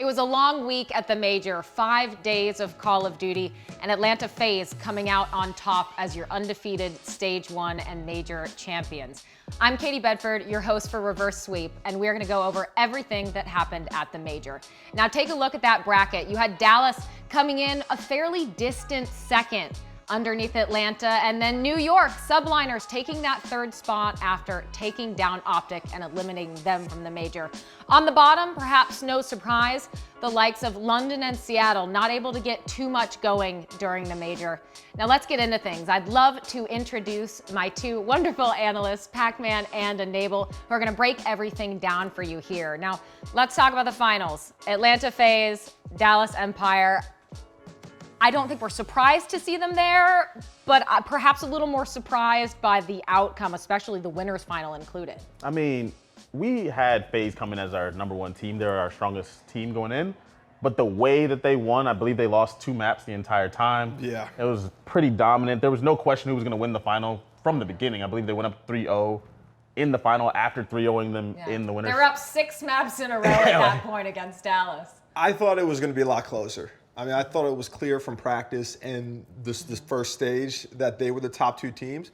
It was a long week at the Major, 5 days of Call of Duty, and Atlanta FaZe coming out on top as your undefeated Stage 1 and Major champions. I'm Katie Bedford, your host for Reverse Sweep, and we're gonna go over everything that happened at the Major. Now take a look at that bracket. You had Dallas coming in a fairly distant second underneath Atlanta, and then New York, Subliners, taking that third spot after taking down OpTic and eliminating them from the Major. On the bottom, perhaps no surprise, the likes of London and Seattle not able to get too much going during the Major. Now let's get into things. I'd love to introduce my two wonderful analysts, Pacman and Enable, who are gonna break everything down for you here. Now, let's talk about the finals. Atlanta FaZe, Dallas Empire. I don't think we're surprised to see them there, but perhaps a little more surprised by the outcome, especially the winners final included. I mean, we had FaZe come in as our #1 team. They're our strongest team going in. But the way that they won, I believe they lost 2 maps the entire time. Yeah. It was pretty dominant. There was no question who was going to win the final from the beginning. I believe they went up 3-0 in the final after 3-0ing them in the winners. They were up 6 maps in a row at that point against Dallas. I thought it was going to be a lot closer. I mean, I thought it was clear from practice and this first stage that they were the top 2 teams.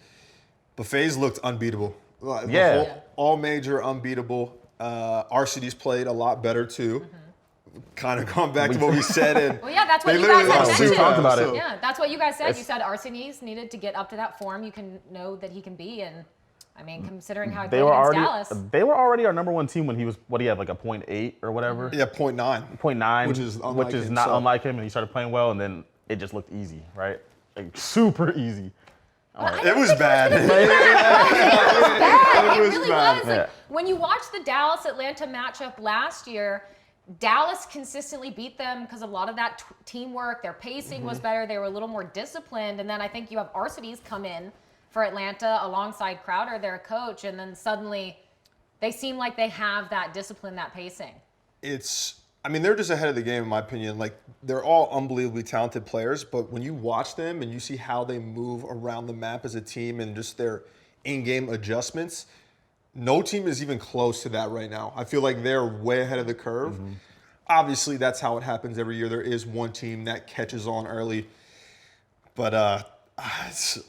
But FaZe looked unbeatable. All major unbeatable. RCD's played a lot better too. Kind of going back to what we said. And well, yeah, that's what you guys had mentioned. We talked about it. Yeah, that's what you guys said. You said RCD's needed to get up to that form you can know that he can be. And I mean, considering how he played against Dallas. They were already our #1 team when he was, what he had, like a 0.8 or whatever? Yeah, 0.9. 0.9, which is not unlike him, and he started playing well, and then it just looked easy, right? Like, super easy. It was bad. It really was. Like, when you watch the Dallas-Atlanta matchup last year, Dallas consistently beat them because of a lot of that teamwork. Their pacing was better. They were a little more disciplined. And then I think you have RCD's come in for Atlanta alongside Crowder, their coach, and then suddenly they seem like they have that discipline, that pacing. I mean, they're just ahead of the game in my opinion. Like, they're all unbelievably talented players, but when you watch them and you see how they move around the map as a team and just their in-game adjustments, no team is even close to that right now. I feel like they're way ahead of the curve. Obviously, that's how it happens every year. There is one team that catches on early, but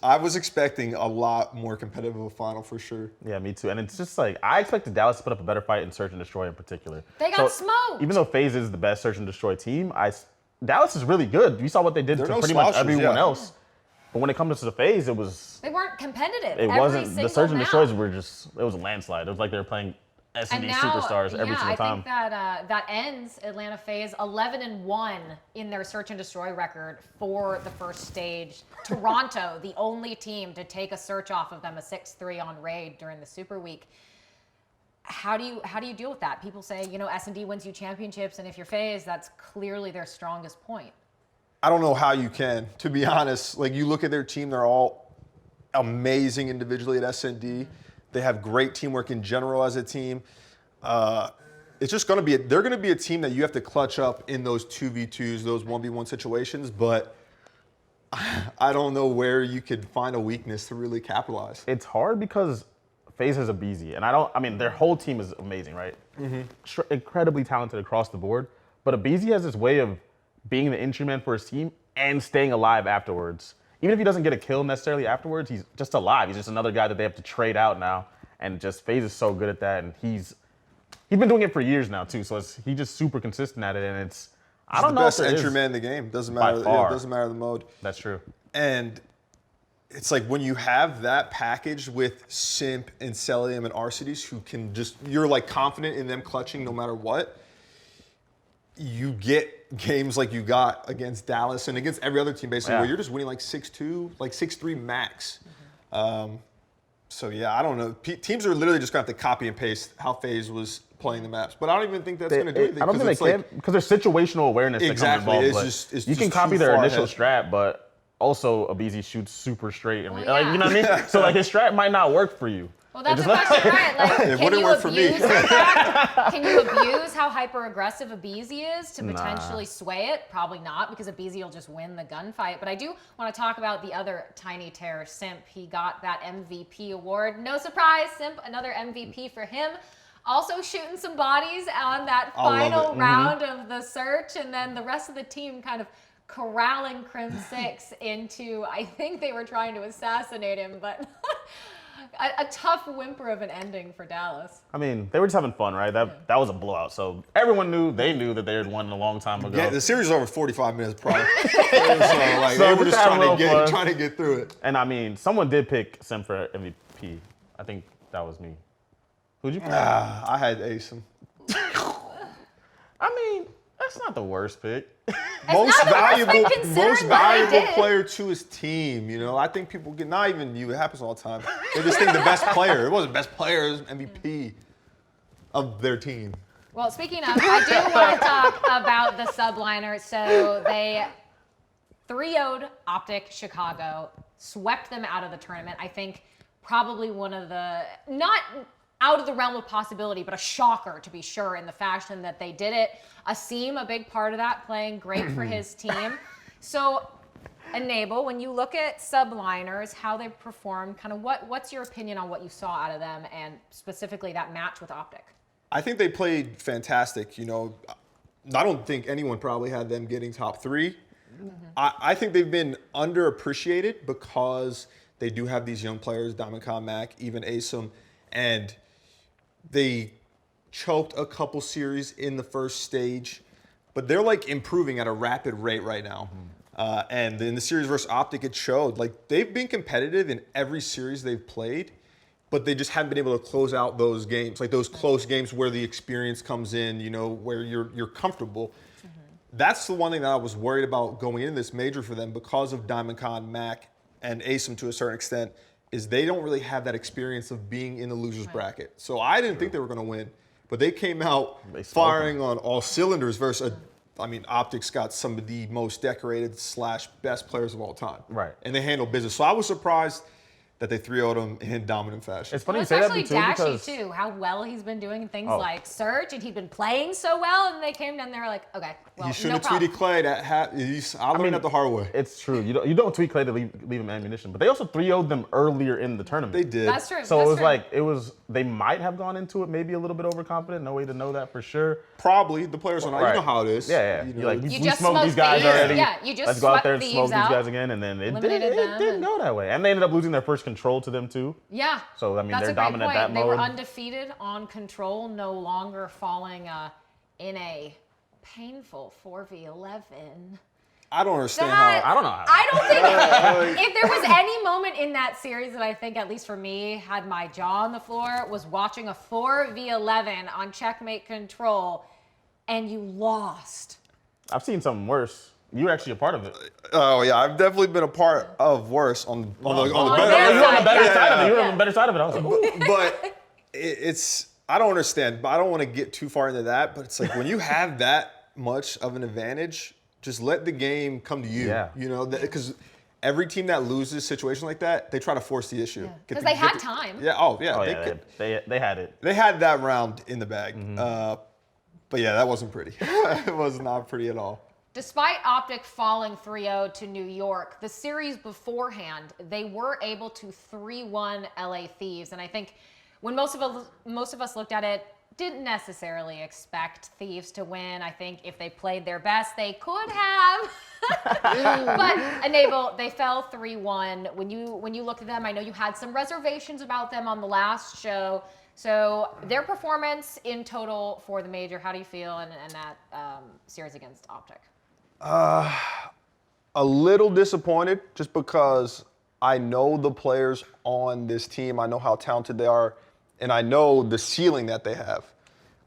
I was expecting a lot more competitive of a final for sure. Yeah, me too. And it's just like, I expected Dallas to put up a better fight in Search and Destroy in particular. They got smoked. Even though FaZe is the best Search and Destroy team, Dallas is really good. You saw what they did to pretty much everyone else. But when it comes to the FaZe, they weren't competitive. It wasn't. The Search and Destroys were just, it was a landslide. It was like they were playing S&D superstars every single time. I think that ends Atlanta FaZe 11-1 in their Search and Destroy record for the first stage. Toronto, the only team to take a search off of them, a 6-3 on raid during the Super Week. How do you deal with that? People say, S&D wins you championships, and if you're FaZe, that's clearly their strongest point. I don't know how you can, to be honest. Like, you look at their team, they're all amazing individually at S&D. They have great teamwork in general as a team. It's just they're going to be a team that you have to clutch up in those 2v2s, those 1v1 situations, but I don't know where you could find a weakness to really capitalize. It's hard because FaZe has a BZ, and their whole team is amazing, right? Incredibly talented across the board, but a BZ has this way of being the entry man for his team and staying alive afterwards. Even if he doesn't get a kill necessarily afterwards, he's just alive. He's just another guy that they have to trade out now. And just FaZe is so good at that. And he's been doing it for years now too. So he's just super consistent at it. And I don't know. He's the best entry man in the game. Doesn't matter. It doesn't matter the mode. That's true. And it's like when you have that package with Simp and Celium and RCDs who can you're like confident in them clutching no matter what. You get games like you got against Dallas and against every other team basically where you're just winning like 6-2, like 6-3 max. So yeah, I don't know. Teams are literally just going to have to copy and paste how FaZe was playing the maps. But I don't even think that's going to do anything. I don't think they can because there's situational awareness that comes involved. You can copy their initial strat, but also a BZ shoots super straight. And you know what I mean? So like his strat might not work for you. Well, that's a question, right? Like, it wouldn't work for me. Can you abuse how hyper-aggressive a BZ is to potentially sway it? Probably not, because a BZ will just win the gunfight. But I do want to talk about the other tiny terror, Simp. He got that MVP award. No surprise, Simp, another MVP for him. Also shooting some bodies on that I love final it. round of the search, and then the rest of the team kind of corralling Crim 6 into, I think they were trying to assassinate him, but a tough whimper of an ending for Dallas. I mean, they were just having fun, right? That was a blowout. So everyone knew they had won a long time ago. Yeah, the series was over 45 minutes prior. They were just trying to get through it. And I mean, someone did pick Sim for MVP. I think that was me. Who'd you pick? I had Asim. I mean, that's not the worst pick. Most valuable player player to his team. You know, I think people get, not even you, it happens all the time. They just think the best player. It wasn't best player, it was MVP of their team. Well, speaking of, I do want to talk about the Subliners. So they 3-0'd OpTic Chicago, swept them out of the tournament. I think probably one of the, not out of the realm of possibility, but a shocker to be sure in the fashion that they did it. Asim, a big part of that, playing great for his team. So, Enable, when you look at Subliners, how they performed, kind of what's your opinion on what you saw out of them, and specifically that match with OpTic? I think they played fantastic. You know, I don't think anyone probably had them getting top 3. I think they've been underappreciated because they do have these young players, Diamond Con Mac, even Asim, and they choked a couple series in the first stage, but they're like improving at a rapid rate right now. And in the series versus OpTic, it showed. Like, they've been competitive in every series they've played, but they just haven't been able to close out those games, like those close games where the experience comes in, you know, where you're comfortable. That's the one thing that I was worried about going into this major for them because of Diamond Con, Mac, and Asim to a certain extent, is they don't really have that experience of being in the loser's bracket. So I didn't think they were going to win, but they came out firing on all cylinders versus, OpTic's got some of the most decorated / best players of all time. Right. And they handled business. So I was surprised that they 3-0'd them in dominant fashion. It's funny you say that especially too Dashy because too, how well he's been doing things like search, and he'd been playing so well, and they came down there like, okay, well, You should no have problem. tweeted Clay. I learned that the hard way. it's true. You don't tweet Clay to leave him ammunition, but they also 3-0'd them earlier in the tournament. They did. That's true. So that's it was they might have gone into it maybe a little bit overconfident. No way to know that for sure. Probably the players are not. You know how it is. Yeah. You You're know, like, we just smoked these smoked guys Thieves. already. Yeah, you just Let's go out there and swept smoke Thieves these out. guys again, and then it Eliminated them didn't and- go that way. And they ended up losing their first control to them too. Yeah. So, I mean, that's they're a great dominant point. at that They were mode. undefeated on control, no longer falling in a painful 4v11. I don't understand That- how. I don't know how. I don't think if there was any moment in that series that I think, at least for me, had my jaw on the floor, was watching a 4v11 on checkmate control, and you lost. I've seen something worse. You were actually a part of it. Oh yeah, I've definitely been a part of worse on the better. their You were on the better Yeah. side of it. You were on Yeah. the better side of it. I was like, ooh. But it's I don't understand. But I don't want to get too far into that. But it's like when you have that much of an advantage, just let the game come to you. Yeah. You know, because every team that loses a situation like that, they try to force the issue. Because they had time. Yeah. Oh yeah. Oh, they yeah, could- they had it. They had that round in the bag. Mm-hmm. But yeah, that wasn't pretty. It was not pretty at all. Despite OpTic falling 3-0 to New York, the series beforehand, they were able to 3-1 LA Thieves. And I think when most of us looked at it, didn't necessarily expect Thieves to win. I think if they played their best, they could have. But Enable, they fell 3-1. When you look at them, I know you had some reservations about them on the last show. So their performance in total for the major, how do you feel in that series against OpTic? A little disappointed just because I know the players on this team. I know how talented they are, and I know the ceiling that they have.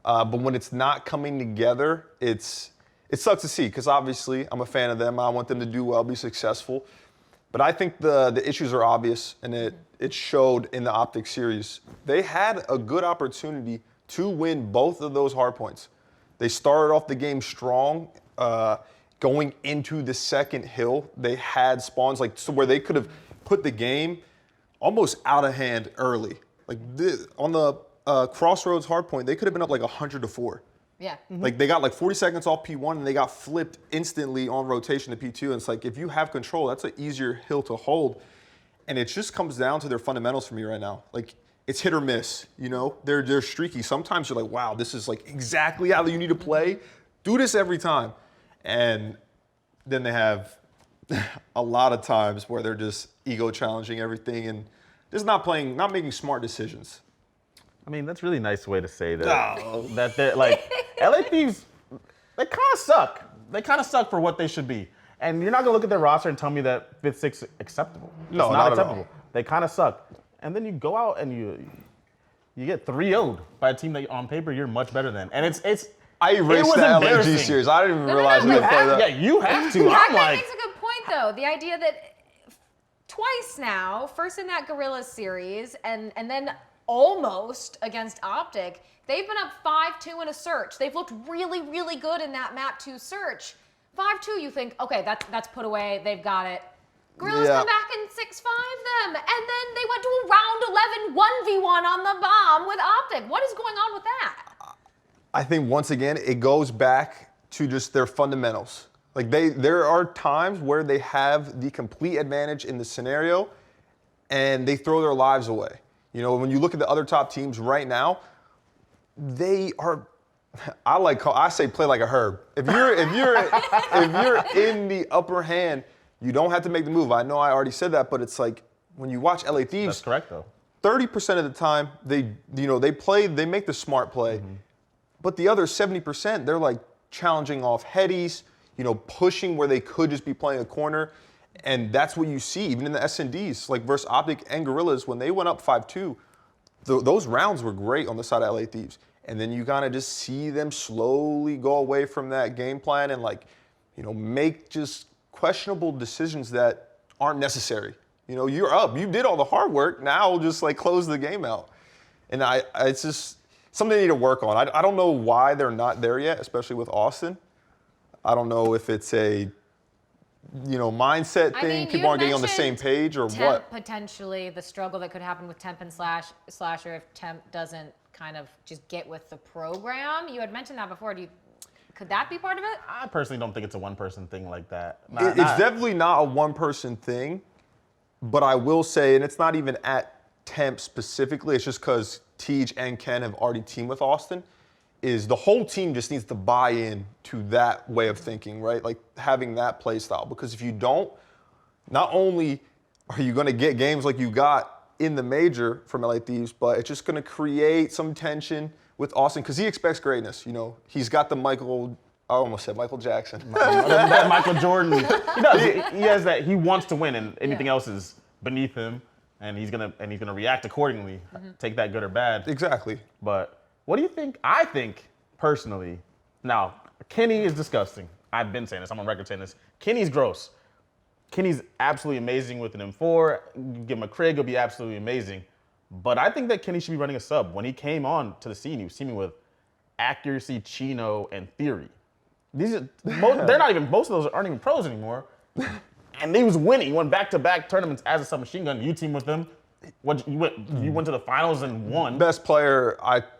But when it's not coming together, it sucks to see because obviously I'm a fan of them. I want them to do well, be successful. But I think the issues are obvious, and it showed in the OpTic series. They had a good opportunity to win both of those hard points. They started off the game strong. Going into the second hill, they had spawns where they could have put the game almost out of hand early. On the Crossroads hardpoint, they could have been up 100-4. Yeah. Like they got 40 seconds off P1 and they got flipped instantly on rotation to P2. And it's like if you have control, that's an easier hill to hold. And it just comes down to their fundamentals for me right now. Like it's hit or miss. You know, they're streaky. Sometimes you're like, wow, this is like exactly how you need to play. Do this every time. And then they have a lot of times where they're just ego challenging everything and just not making smart decisions. I mean, that's a really nice way to say that. That they're like, LA Thieves, they kind of suck. They kind of suck for what they should be. And you're not going to look at their roster and tell me that 5th, 6th acceptable. No, it's not acceptable. at all. They kind of suck. And then you go out and you get 3-0'd by a team that on paper you're much better than. And it's I erased was that LAG embarrassing. series. I didn't even realize no, they but played that. Yeah, you have to. That I'm like, makes a good point, though. The idea that twice now, first in that Gorillas series, and then almost against OpTic, they've been up 5-2 in a search. They've looked really, really good in that map 2 search. 5-2, you think, okay, that's put away. They've got it. Gorillas come back and 6-5 them, and then they went to a round 11 1v1 on the bomb with OpTic. What is going on with that? I think once again it goes back to just their fundamentals. Like there are times where they have the complete advantage in the scenario, and they throw their lives away. You know, when you look at the other top teams right now, they are. I say play like a herb. If you're in the upper hand, you don't have to make the move. I know I already said that, but it's like when you watch LA Thieves. that's correct though. 30% of the time they make the smart play, but the other 70% they're like challenging off headies, pushing where they could just be playing a corner, and that's what you see even in the SNDs, like versus OpTic and Gorillas when they went up 5-2. Those rounds were great on the side of LA Thieves. And then you kind of just see them slowly go away from that game plan and make just questionable decisions that aren't necessary. You're up. You did all the hard work. Now just close the game out. And it's just something they need to work on. I don't know why they're not there yet, especially with Austin. I don't know if it's a mindset thing. People aren't getting on the same page or Temp, what. Potentially the struggle that could happen with Temp and Slasher if Temp doesn't kind of just get with the program. You had mentioned that before. Could that be part of it? I personally don't think it's a one-person thing like that. It's definitely not a one-person thing, but I will say, and it's not even at Temp specifically, it's just because Tej and Ken have already teamed with Austin, is the whole team just needs to buy in to that way of thinking, right? Like having that play style. Because if you don't, not only are you going to get games like you got in the major from LA Thieves, but it's just going to create some tension with Austin because he expects greatness. He's got the I almost said Michael Jackson. Michael Jordan. He does. He has that. He wants to win, and anything else is beneath him, and he's gonna react accordingly. Take that good or bad. Exactly. But what do you think? I think personally, now Kenny is disgusting. I've been saying this. I'm on record saying this. Kenny's gross. Kenny's absolutely amazing with an M4. Give him a Craig, he'll be absolutely amazing. But I think that Kenny should be running a sub. When he came on to the scene, he was teaming with Accuracy, Chino, and Theory. Most of those aren't even pros anymore. And he was winning. He went back-to-back tournaments as a submachine gun. You teamed with him. You went to the finals and won. Best player,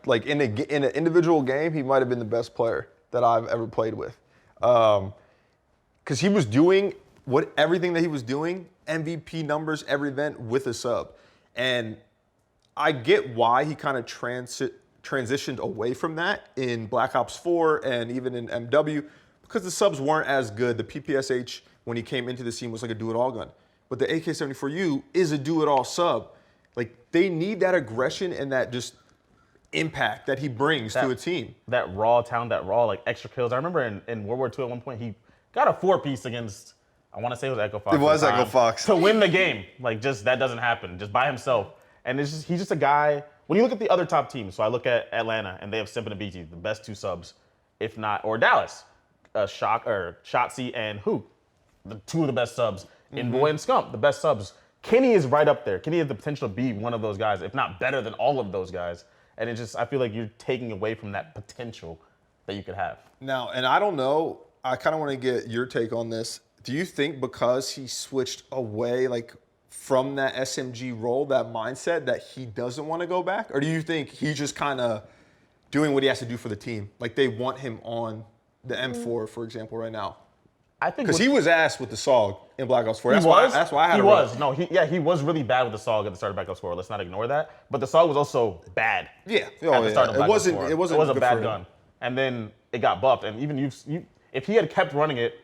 in an individual game, he might have been the best player that I've ever played with. Because he was doing everything that he was doing, MVP numbers every event with a sub. And I get why he kind of transitioned away from that in Black Ops 4 and even in MW, because the subs weren't as good. The PPSH, when he came into the scene, was like a do-it-all gun. But the AK-74U is a do-it-all sub. They need that aggression and that just impact that he brings to a team. That raw talent, extra kills. I remember in World War II at one point, he got a 4-piece against, I want to say it was Echo Fox. It was Echo Fox. To win the game. That doesn't happen, just by himself. And he's just a guy, when you look at the other top teams, so I look at Atlanta, and they have Simp and Abiti, the best 2 subs, if not, or Dallas, Shotzi and Hook, the 2 of the best subs. Invoy and Scump, the best subs. Kenny is right up there. Kenny has the potential to be one of those guys, if not better than all of those guys. And I feel like you're taking away from that potential that you could have. Now, and I don't know, I kind of want to get your take on this. Do you think because he switched away, from that SMG role, that mindset, that he doesn't want to go back? Or do you think he's just kind of doing what he has to do for the team? They want him on the M4, for example, right now. I think Because he was asked with the SOG in Black Ops 4. He That's was. why I had he a was. No, he was really bad with the SOG at the start of Black Ops 4. Let's not ignore that. But the SOG was also bad. Yeah. At the start of Black Ops 4. It wasn't It was a good bad for gun. him. And then it got buffed. And even if he had kept running it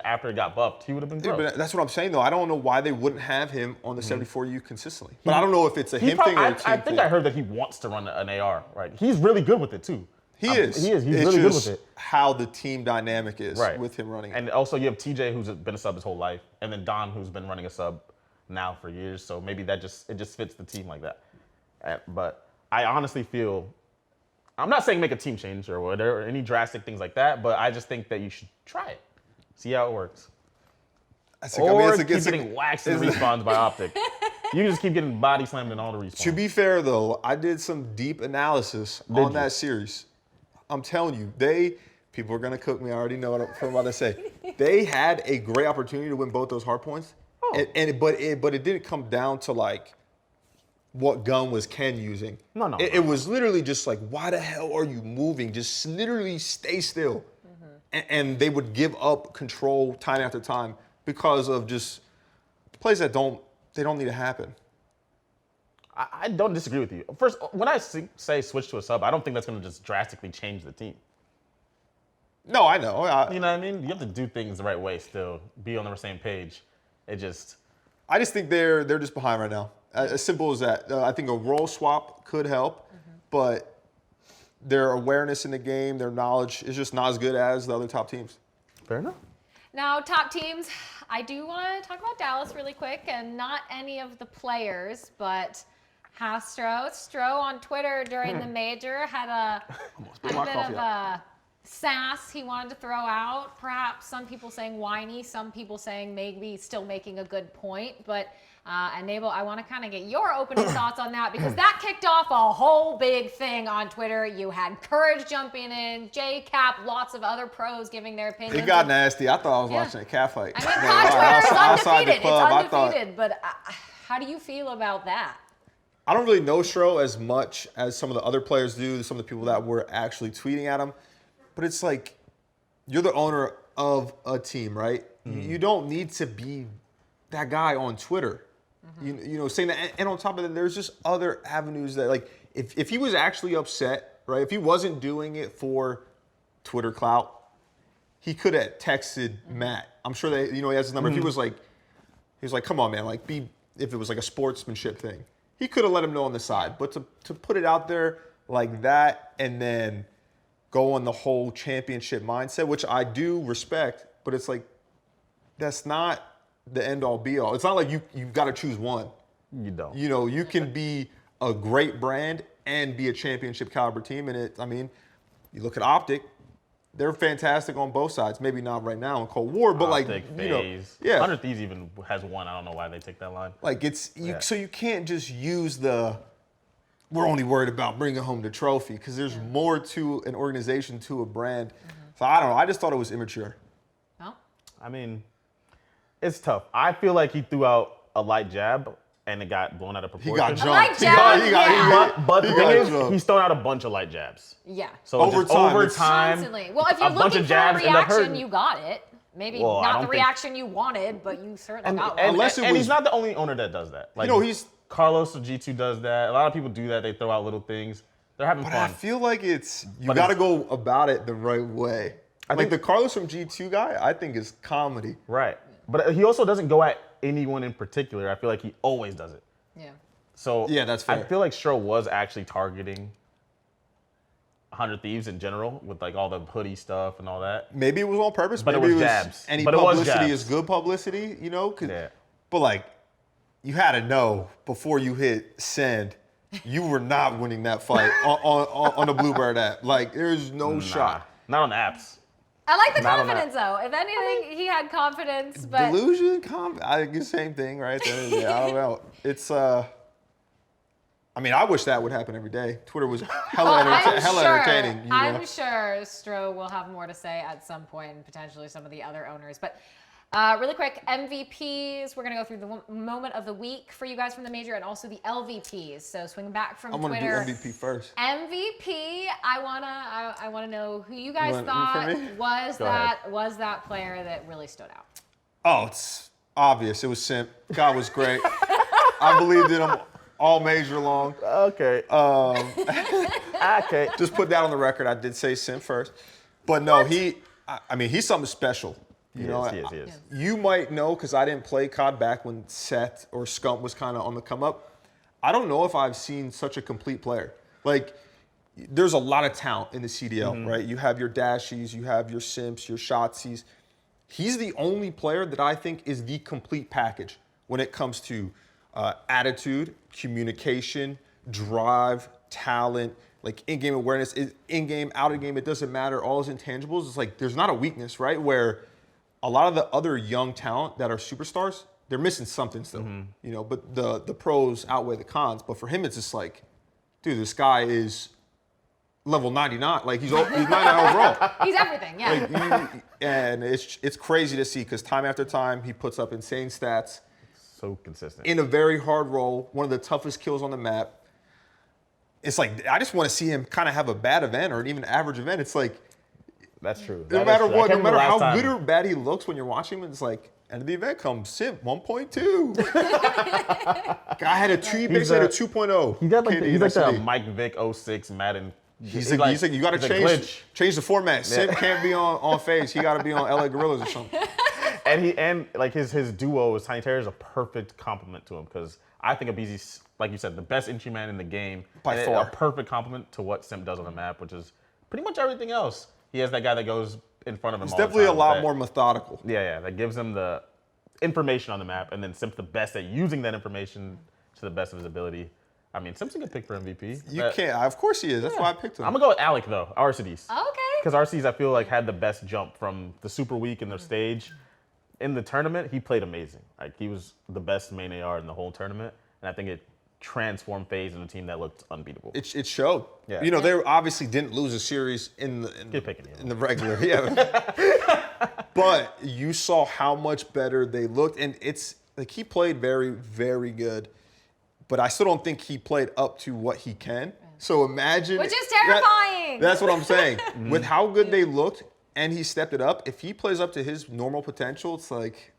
after it got buffed, he would have been Yeah, gross. but that's what I'm saying, though. I don't know why they wouldn't have him on the 74U consistently. But I don't know if it's a him thing or a team I think thing. I heard that he wants to run an AR, right? He's really good with it, too. He is. He's It's really good with just it. how the team dynamic is Right. with him running it. And also you have TJ, who's been a sub his whole life, and then Don, who's been running a sub now for years. So maybe it just fits the team like that. But I honestly feel, I'm not saying make a team change or whatever, any drastic things like that, but I just think that you should try it, see how it works. Keep getting waxed in respawns by OpTic. You just keep getting body slammed in all the respawns. To be fair, though, I did some deep analysis on that series. I'm telling you, people are going to cook me. I already know what I'm about to say. They had a great opportunity to win both those hard points. Oh. But it didn't come down to, like, what gun was Ken using. No. It was literally just like, why the hell are you moving? Just literally stay still. And they would give up control time after time because of just plays that don't need to happen. I don't disagree with you. First, when I say switch to a sub, I don't think that's going to just drastically change the team. No, I know. You know what I mean? You have to do things the right way still, be on the same page. I just think they're just behind right now. As simple as that. I think a role swap could help, but their awareness in the game, their knowledge is just not as good as the other top teams. Fair enough. Now, top teams, I do want to talk about Dallas really quick, and not any of the players, but Stro on Twitter during the major had a bit of a sass he wanted to throw out. Perhaps some people saying whiny, some people saying maybe still making a good point. But Enable, I want to kind of get your opening thoughts on that, because that kicked off a whole big thing on Twitter. You had Courage jumping in, J-Cap, lots of other pros giving their opinions. It got nasty. I thought I was watching a cat fight. I mean, Twitter is undefeated. It's undefeated. But how do you feel about that? I don't really know Stro as much as some of the other players do, some of the people that were actually tweeting at him. But it's like, you're the owner of a team, right? You don't need to be that guy on Twitter. You know, saying that. And on top of that, there's just other avenues that, like, if he was actually upset, right? If he wasn't doing it for Twitter clout, he could have texted Matt. I'm sure that, he has his number. If he was like, come on, man, like, if it was like a sportsmanship thing, he could have let him know on the side. But to put it out there like that and then go on the whole championship mindset, which I do respect, but it's like, that's not the end all be all. It's not like you've got to choose one. You don't. You can be a great brand and be a championship caliber team. And you look at OpTic, they're fantastic on both sides. Maybe not right now in Cold War, but OpTic, FaZe. yeah. 100 Thieves even has one. I don't know why they take that line. Like so you can't just use we're only worried about bringing home the trophy, because there's more to an organization, to a brand. So I don't know. I just thought it was immature. Well, I mean, it's tough. I feel like he threw out a light jab and it got blown out of proportion. He got jumped. light jab, But the thing is, he's thrown out a bunch of light jabs. yeah. So Over time. Constantly. Well, if you're a bunch looking of for a jabs end up reaction, hurting. you got it. Maybe Well, I not don't the think- reaction you wanted, but you certainly got one. And he's not the only owner that does that. Like, he's Carlos of G2 does that. A lot of people do that. They throw out little things. They're having But fun. I feel like you got to go about it the right way. I think the Carlos from G2 guy, I think, is comedy. Right. But he also doesn't go at anyone in particular. I feel like he always does it. Yeah. So Yeah, that's fair. I feel like Stro was actually targeting 100 Thieves in general with like all the hoodie stuff and all that. Maybe it was on purpose. But it Maybe was jabs. Any But it was publicity jabs. is good publicity, Yeah. But like, you had to know before you hit send, you were not winning that fight on the Bluebird app. Like, there's no shot. Not on the apps. I like the Not on confidence, though. If anything, he had confidence, but Delusion, I think it's the same thing, right? I don't know. It's I wish that would happen every day. Twitter was hella entertaining. I'm sure Stro will have more to say at some point, and potentially some of the other owners. But Really quick, MVPs. We're going to go through the moment of the week for you guys from the major and also the LVPs. So swinging back from Twitter. I'm going to do MVP first. MVP, I wanna know who you guys thought was that player that really stood out. Oh, it's obvious. It was Simp. God was great. I believed in him all major long. Okay. Okay. Just put that on the record. I did say Simp first. But no, he's something special. He is. You might know, because I didn't play COD back when Seth or Scump was kind of on the come up. I don't know if I've seen such a complete player. Like, there's a lot of talent in the CDL, right? You have your Dashies, you have your Simps, your Shotsies. He's the only player that I think is the complete package when it comes to attitude, communication, drive, talent, like in-game awareness, in-game, out-of-game, it doesn't matter. All his intangibles, it's like there's not a weakness, right? Where a lot of the other young talent that are superstars, they're missing something still, you know. But the pros outweigh the cons. But for him, it's just like, dude, this guy is level 99. Like he's 99 overall. He's everything, yeah. Like, and it's crazy to see, because time after time he puts up insane stats. So consistent. In a very hard role, one of the toughest kills on the map. It's like, I just want to see him kind of have a bad event or an even average event. It's like, that's true. No matter what, no matter how good or bad he looks when you're watching him, it's like, end of the event comes Simp 1.2. Guy had a 2.0. He's like the Mike Vick 06 Madden. He's like you got to change the format. Simp can't be on FaZe. He got to be on LA Gorillas or something. And his duo with Tiny Terror is a perfect compliment to him, because I think Abizi's, like you said, the best entry man in the game. By far. A perfect compliment to what Simp does on the map, which is pretty much everything else. He has that guy that goes in front of him. He's all definitely the time a lot more methodical. Yeah, that gives him the information on the map, and then Simp's the best at using that information to the best of his ability. I mean, Simp's a good pick for MVP. Of course he is. That's why I picked him. I'm gonna go with Alec though, RCDs. Okay. Because RCDs, I feel like, had the best jump from the Super Week and their stage. In the tournament, he played amazing. Like, he was the best main AR in the whole tournament, and I think it transformed FaZe into a team that looked unbeatable. It showed. Yeah. You know, they obviously didn't lose a series in the regular. Yeah. But you saw how much better they looked, and it's like he played very, very good. But I still don't think he played up to what he can. So imagine. Which is terrifying. That's what I'm saying. With how good they looked, and he stepped it up, if he plays up to his normal potential, it's like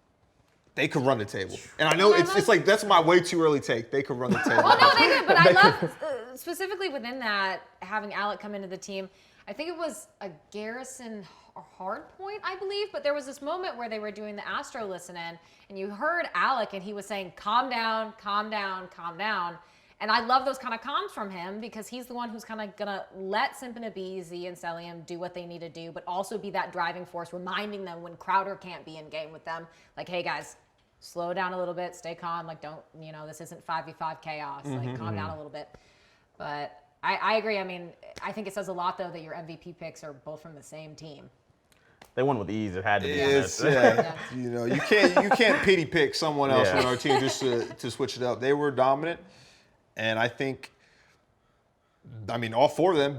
they could run the table. And I know it's like, that's my way too early take. They could run the table. Well, no, they did. But I love, specifically within that, having Alec come into the team. I think it was a Garrison hard point, I believe, but there was this moment where they were doing the Astro listen in, and you heard Alec, and he was saying, calm down, calm down, calm down. And I love those kind of comms from him, because he's the one who's kind of going to let Simp and Abizi and Celium do what they need to do, but also be that driving force, reminding them when Crowder can't be in game with them. Like, hey, guys, slow down a little bit, stay calm. Like, don't, this isn't 5v5 chaos. Like, calm down a little bit. But I agree. I mean, I think it says a lot, though, that your MVP picks are both from the same team. They won with ease. It had to be. You can't pity pick someone else on our team just to switch it up. They were dominant, and I think, all four of them,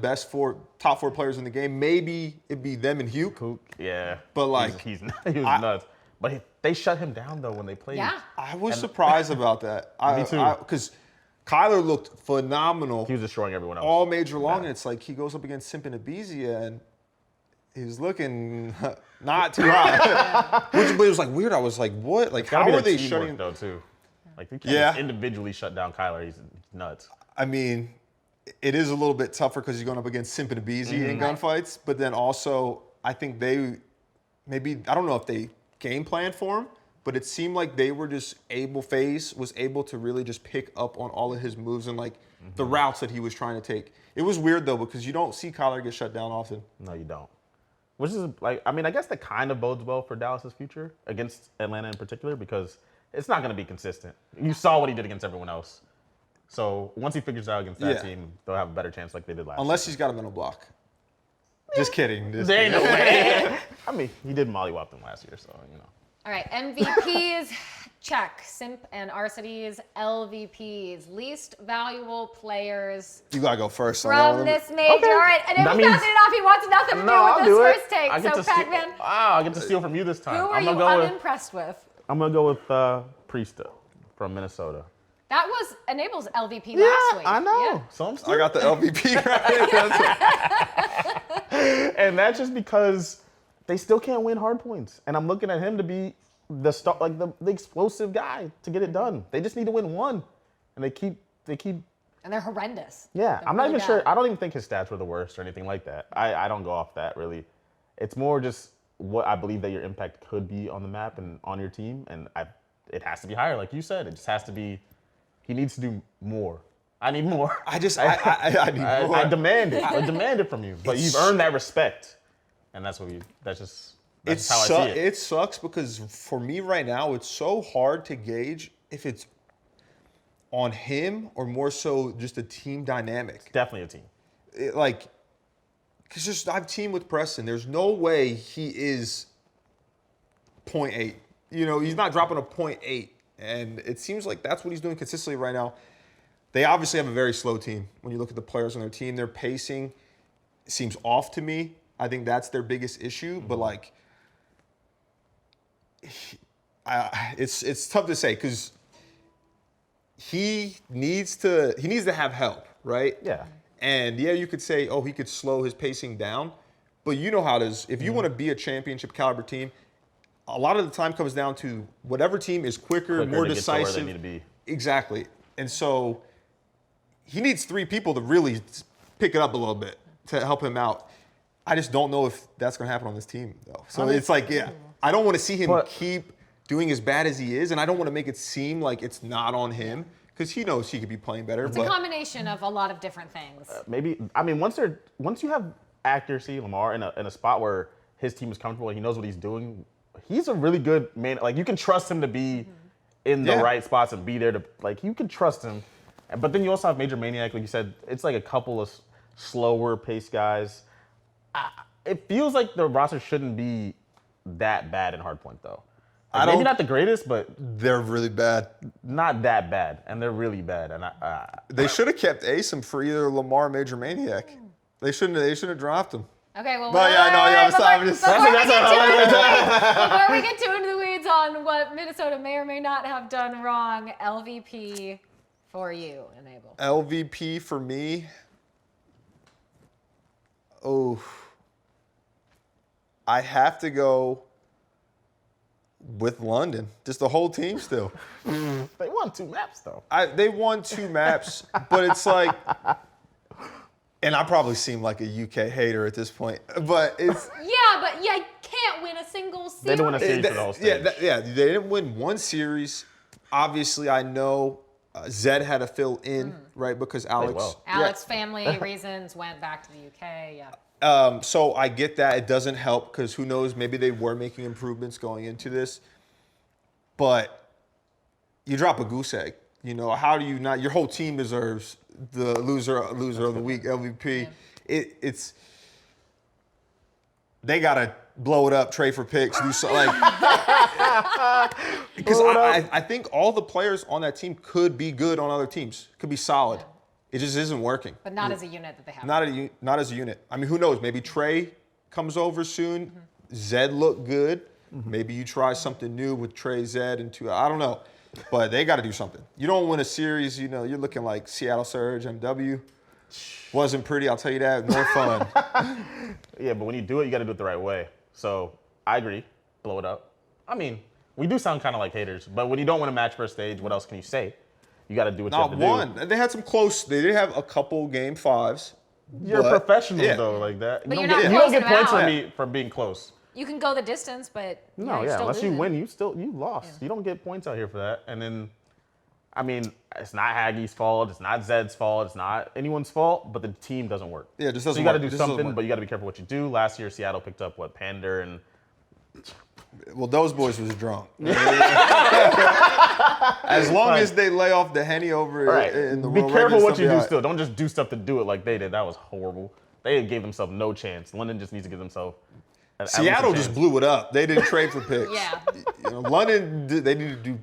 top four players in the game. Maybe it'd be them and Hugh. Yeah, but like he was nuts. But they shut him down though when they played. Yeah, I was surprised about that. Me too. Because Kyler looked phenomenal. He was destroying everyone else all major long, and it's like he goes up against Simp and Abizi, and he's looking not too high. Which was like weird. I was like, what? Like, how are they shutting though too? Like, they can't just individually shut down Kyler. He's nuts. I mean, it is a little bit tougher because he's going up against Simp and Abizi in gunfights. But then also, I think I don't know if they game planned for him, but it seemed like they were just FaZe was able to really just pick up on all of his moves and like the routes that he was trying to take. It was weird though, because you don't see Kyler get shut down often. No, you don't. Which is like, I guess that kind of bodes well for Dallas's future against Atlanta in particular, because it's not going to be consistent. You saw what he did against everyone else. So once he figures it out against that team, they'll have a better chance like they did last year. Unless he's got a mental block. Just kidding. There ain't no way. He did mollywop them last year, so, All right, MVPs, check. Simp and Arcides, LVPs, least valuable players You gotta go first. On that from one. this major. Okay. All right, and That Enable's means- passing it off. He wants nothing to do I'll with do this it. first take. I get So, to steal. Pacman, Wow, I get to steal from you this time. who are I'm you gonna go with. unimpressed with? I'm gonna go with Priesta from Minnesota. That was Enable's LVP last week. I know. Yeah. So I'm still. I got the LVP right. And that's just because they still can't win hard points. And I'm looking at him to be the star, like the explosive guy to get it done. They just need to win one. And they keep And they're horrendous. yeah, They're I'm not really even sure. bad. I don't even think his stats were the worst or anything like that. I don't go off that really. It's more just what I believe that your impact could be on the map and on your team. And it has to be higher, like you said. It just has to be, he needs to do more. I need more. I need more. I demand it. I demand it from you. But you've earned that respect. And that's that's how I see it. It sucks because for me right now, it's so hard to gauge if it's on him or more so just a team dynamic. Definitely a team. Because just I've teamed with Preston. There's no way he is 0.8. You know, he's not dropping a 0.8. And it seems like that's what he's doing consistently right now. They obviously have a very slow team. When you look at the players on their team, their pacing seems off to me. I think that's their biggest issue. But like, it's tough to say because he needs to have help, right? Yeah. And yeah, you could say, oh, he could slow his pacing down. But you know how it is. If you want to be a championship caliber team, a lot of the time comes down to whatever team is quicker more to get to where decisive. they need to be. Exactly. And so he needs 3 people to really pick it up a little bit to help him out. I just don't know if that's going to happen on this team, though. So it's like, yeah, I don't want to see him keep doing as bad as he is, and I don't want to make it seem like it's not on him because he knows he could be playing better. It's a combination of a lot of different things. Maybe, I mean, once you have accuracy, Lamar, in a spot where his team is comfortable and he knows what he's doing, he's a really good man. Like, you can trust him to be in the right spots and be there to, like, you can trust him. But then you also have Major Maniac, like you said, it's like a couple of slower pace guys. It feels like the roster shouldn't be that bad in hardpoint, though. Like, maybe not the greatest, but they're really bad. Not that bad, and they're really bad. And they should have kept Asim for either Lamar or Major Maniac. They shouldn't have dropped him. Okay, well, But yeah, no, yeah, before we get too into the weeds on what Minnesota may or may not have done wrong, LVP for you, Enable. LVP for me. Oh, I have to go with London. Just the whole team still. they won 2 maps, though. They won 2 maps, but it's like, and I probably seem like a UK hater at this point, but it's. Yeah, but you can't win a single series. They didn't win a series for the whole stage. They didn't win one series. Obviously, I know Zed had to fill in, right, because Alex family reasons went back to the UK, yeah. So I get that. It doesn't help because who knows, maybe they were making improvements going into this. But you drop a goose egg. You know, how do you not? Your whole team deserves the loser of the week, LVP. Yeah. It's they got to blow it up, trade for picks, do so like. Because I think all the players on that team could be good on other teams, could be solid. Yeah. It just isn't working. But not as a unit that they have. Not as a unit. I mean, who knows? Maybe Trey comes over soon. Mm-hmm. Zed looked good. Mm-hmm. Maybe you try something new with Trey, Zed, and 2. I don't know. But they got to do something. You don't win a series, you know, you're looking like Seattle Surge, MW. Wasn't pretty, I'll tell you that. Nor fun. Yeah, but when you do it, you got to do it the right way. So I agree. Blow it up. I mean, we do sound kind of like haters, but when you don't win a match first stage, what else can you say? You got to do what you have to do. Not one. They had some close. They did have a couple game 5s. You're a professional though, like that. But you don't get points for being close. You can go the distance, but unless you win, you lost. Yeah. You don't get points out here for that. And then, I mean, it's not Haggie's fault. It's not Zed's fault. It's not anyone's fault. But the team doesn't work. Yeah, it just doesn't. So you got to do something, but you got to be careful what you do. Last year, Seattle picked up Pander and. Well, those boys was drunk. As long as they lay off the Henny over in the Be careful what you do still. Don't just do stuff to do it like they did. That was horrible. They gave themselves no chance. London just needs to give themselves Seattle just blew it up. They didn't trade for picks. Yeah. London, they need to do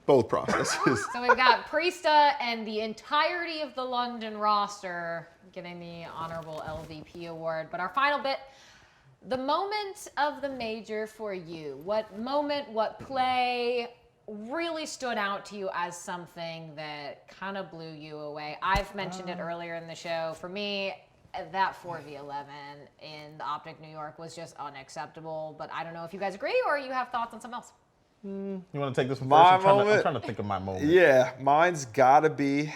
both processes. So we've got Priesta and the entirety of the London roster getting the honorable LVP award. But our final bit, the moment of the major for you. What moment, what play really stood out to you as something that kind of blew you away? I've mentioned it earlier in the show. For me, that 4v11 in the OpTic New York was just unacceptable. But I don't know if you guys agree or you have thoughts on something else. You want to take this one My first? I'm moment? trying to think of my moment. Yeah, mine's got to be,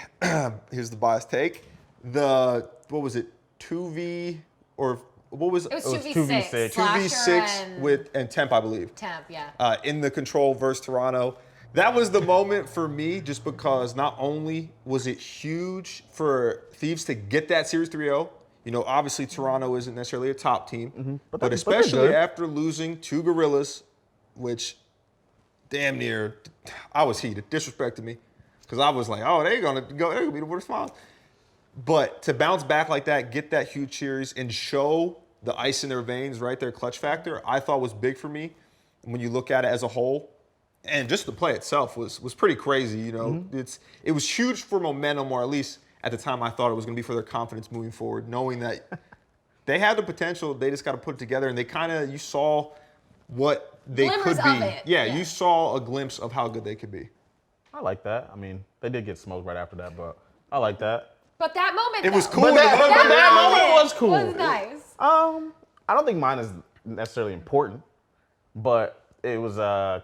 here's the biased take, what was it, 2v, or what was it? It was was 2v6. 2v6. Slasher 2v6 and Temp, I believe. Temp, yeah. In the Control versus Toronto. That was the moment for me just because not only was it huge for Thieves to get that Series 3-0, obviously Toronto isn't necessarily a top team, but especially after losing to Gorillas, which damn near, I was heated, disrespected me, because I was like, oh, they're gonna be the worst smiles. But to bounce back like that, get that huge series, and show the ice in their veins, right, their clutch factor, I thought was big for me. And when you look at it as a whole, and just the play itself was pretty crazy. It was huge for momentum, or at least at the time I thought it was gonna be for their confidence moving forward, knowing that they had the potential, they just got to put it together, and you saw what they Glimmers could be. of it. Yeah, you saw a glimpse of how good they could be. I like that. I mean, they did get smoked right after that, but I like that. But that moment, It was though. cool. But that moment was cool. Was nice. I don't think mine is necessarily important, but it was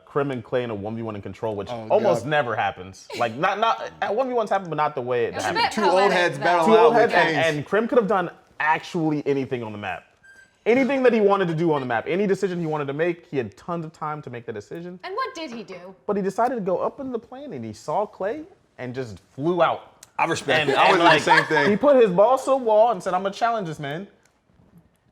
Krim and Clay in a 1v1 in Control, which almost never happens. Like, not 1v1s happen, but not the way it was a happened. bit Two old heads poetic, battle though. Two old out with heads, Canes. and Krim could have done actually anything on the map. Anything that he wanted to do on the map, any decision he wanted to make, he had tons of time to make the decision. And what did he do? But he decided to go up in the plane, and he saw Clay and just flew out. I respect And, it. I would and, do the same He thing. put his balls to the wall and said, "I'm gonna challenge this man.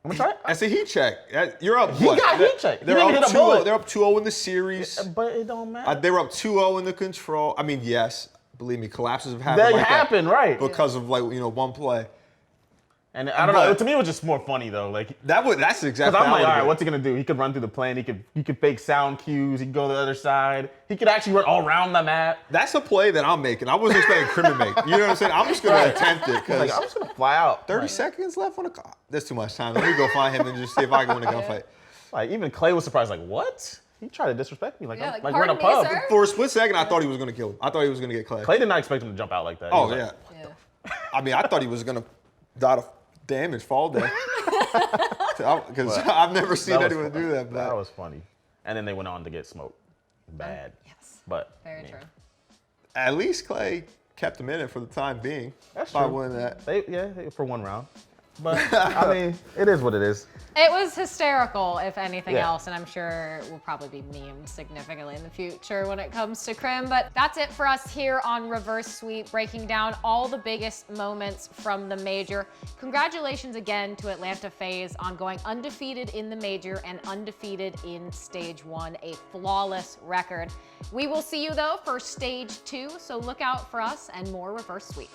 I'm gonna try it." That's a heat check. You're up. He what? got heat check. He They're didn't up hit a bullet. 2-0. They're up 2-0 in the series. But it don't matter. They were up 2-0 in the Control. I mean, yes, believe me, collapses have happened. That like happened, right? Because of one play. And I don't know. To me, it was just more funny though. Like, That's exactly. because I'm like, all right, what's he gonna do? He could run through the plane. He could fake sound cues. He could go to the other side. He could actually run all around the map. That's a play that I'm making. I wasn't expecting Krim to make. You know what I'm saying? I'm just gonna attempt it Like, because I'm just gonna fly out. 30 seconds left on the clock. That's too much time. Let me go find him and just see if I can win a gunfight. Like, even Clay was surprised. Like, what? He tried to disrespect me. Like, Yeah, like, like, we're in a pardon me, pub. sir? For a split second, I thought he was gonna kill him. I thought he was gonna get Clay. Clay did not expect him to jump out like that. He Oh was yeah. like, Yeah. I mean, I thought he was gonna die to damage fall day. Because I've never seen that was anyone funny. do that. That But was funny. And then they went on to get smoked. Bad. Yes. But Very yeah. true. at least Clay kept him in it for the time being. That's by true. winning that. For one round. But I mean, it is what it is. It was hysterical, if anything Yeah. else, and I'm sure it will probably be memed significantly in the future when it comes to Krim. But that's it for us here on Reverse Sweep, breaking down all the biggest moments from the Major. Congratulations again to Atlanta FaZe on going undefeated in the Major and undefeated in Stage 1, a flawless record. We will see you, though, for Stage 2, so look out for us and more Reverse Sweep.